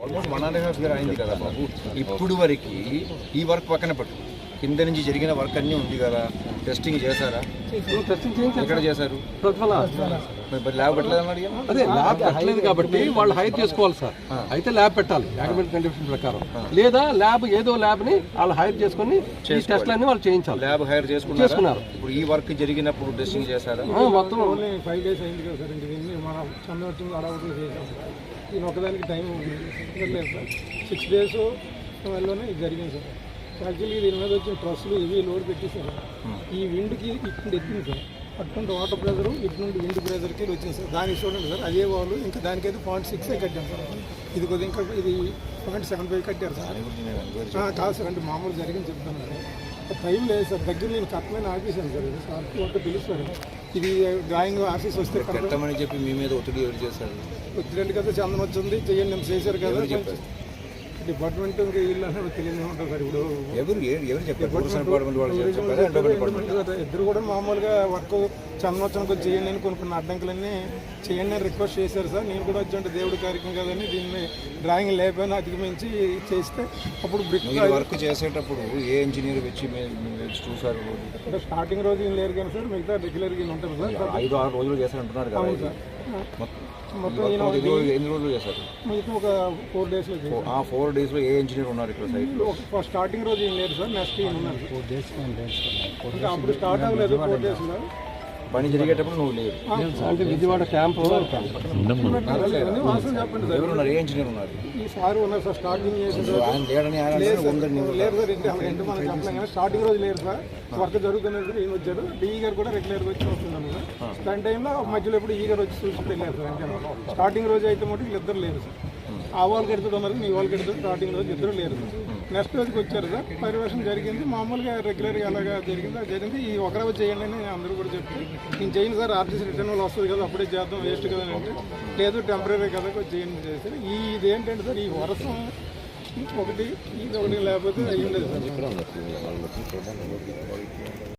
Almost 1.5 year అయింది కదా బాబు. ఇప్పుడు వరకు ఈ వర్క్ పక్కన పెట్టు, కింద నుంచి జరిగిన వర్క్ అన్నీ ఉంది కదా, టెస్టింగ్ చేశారా? ఎక్కడ చేశారు? ల్యాబ్ పెట్టలేదని అడిగాను. అదే ల్యాబ్ పెట్టలేదు కాబట్టి వాళ్ళు హైర్ చేసుకోవాలి సార్. అయితే ల్యాబ్ పెట్టాలి అగ్రిమెంట్ కండిషన్ ప్రకారం, లేదా ల్యాబ్ ఏదో ల్యాబ్ ని వాళ్ళు హైర్ చేసుకుని టెస్ట్లన్నీ వాళ్ళు చేయించాలి. ల్యాబ్ హైర్ చేసుకున్నారు. ఇప్పుడు ఈ వర్క్ జరిగినప్పుడు టెస్టింగ్ చేశారా? మొత్తం 5 days అయింది కదా సార్. ఇంక దీన్ని మన చంద్రవచ్చింది అడవులు చేసాం. దీని ఒకదానికి టైం లేదు సార్. 6 days వల్లనే ఇది జరిగింది సార్. యాక్చువల్లీ దీని మీద వచ్చిన ట్రస్సులు ఇవి లోడ్ పెట్టేశారు. ఈ విండ్కి ఇక్కడ ఎక్కింది సార్. అటువంటి వాటర్ ప్రెజరు ఇటు నుండి విండ్ ప్రెజర్కి వచ్చింది సార్. దానికి చూడండి సార్, అదే వాళ్ళు ఇంకా దానికైతే 0.6 కట్టాం సార్. ఇది కొద్దిగా ఇంకా ఇది 0.75 కట్టారు సార్. కాదు సార్, అంటే మామూలు జరిగింది చెప్తాను సార్. టైం లేదు సార్, దగ్గర నేను కట్టమని ఆఫీసాను సార్. ఇది సార్ ఒక పిలుస్తారు. ఇది డ్రాయింగ్ ఆఫీస్ వస్తే కట్టమని చెప్పి మీ మీద ఒత్తిడి ఎవరు చేశారు? ఒత్తిడి కదా, చందనం వచ్చింది చెయ్యండి నేను చేశారు కదా. డిపార్ట్మెంట్ ఇంకా వీళ్ళు అనేది తెలియదు ఉంటుంది సార్. ఇప్పుడు ఇద్దరు కూడా మామూలుగా వర్క్ చందనోత్సవం కొంచెం చేయండి అని కొన్ని అడ్డంకులన్నీ చేయండి అని రిక్వెస్ట్ చేశారు సార్. నేను కూడా వచ్చి దేవుడి కార్యక్రమం కదని దీన్ని డ్రాయింగ్ లేకపోయినా అధిగమించి చేస్తే అప్పుడు బ్రిక్ వర్క్ చేసేటప్పుడు ఏ ఇంజనీర్ వచ్చి చూసారు? అంటే స్టార్టింగ్ రోజు ఏం లేరు కానీ సార్, మిగతా రెగ్యులర్గా ఉంటుంది సార్. 5-6 రోజులు చేశారంటున్నారు కదా సార్. మొత్తం ఎన్ని రోజులు చేశారు? మిగతా ఒక 4 days. 4 days ఏ ఇంజనీర్ ఉన్నారు ఇక్కడ సైట్లో? స్టార్టింగ్ రోజు ఏం లేదు సార్, నెక్స్ట్ ఉన్నారు 4 days. ఇంకా అప్పుడు స్టార్ట్ అవ్వలేదు 4 days. పని జరిగేటప్పుడు నువ్వు లేదు అంటే విజయవాడ క్యాంప్ ఎవరున్నారు? ఏ ఇంజనీర్ ఉన్నారు? ఈ సార్ ఉన్నారు సార్. స్టార్టింగ్ ఆయన లేడని లేదు సార్, మనం చెప్పలేం కానీ స్టార్టింగ్ రోజు లేరు సార్. వర్క్ జరుగుతున్నది ఈయన వచ్చారు. డిఈ గారు కూడా రెగ్యులర్గా వచ్చి వస్తున్నాను సార్. దాని టైంలో మధ్యలో ఎప్పుడు ఈ గారు వచ్చి చూసి వెళ్ళారు సార్. అంటే స్టార్టింగ్ రోజు అయితే మటు వీళ్ళిద్దరు లేరు సార్. ఆ వాళ్ళకి ఎడుతూ ఉన్నారు, మీ వాళ్ళకి ఎడుతూ స్టార్టింగ్ రోజు ఇద్దరు లేరు సార్. నెక్స్ట్ రోజుకి వచ్చారు సార్. పర్యవేక్షణ జరిగింది మామూలుగా రెగ్యులర్గా అలాగా జరిగింది. ఈ ఒక రోజు చేయండి అని అందరూ కూడా చెప్పి నేను చేయను సార్, ఆర్టీసీ రిటర్న్ వాళ్ళు వస్తుంది కదా అప్పుడే చేద్దాం, వేస్ట్ కదా అంటే లేదు టెంపరీ కదా చేయండి చేశారు. ఇదేంటంటే సార్, ఈ వర్షం ఒకటి ఇది ఒకటి లేకపోతే అయ్యిండదు సార్.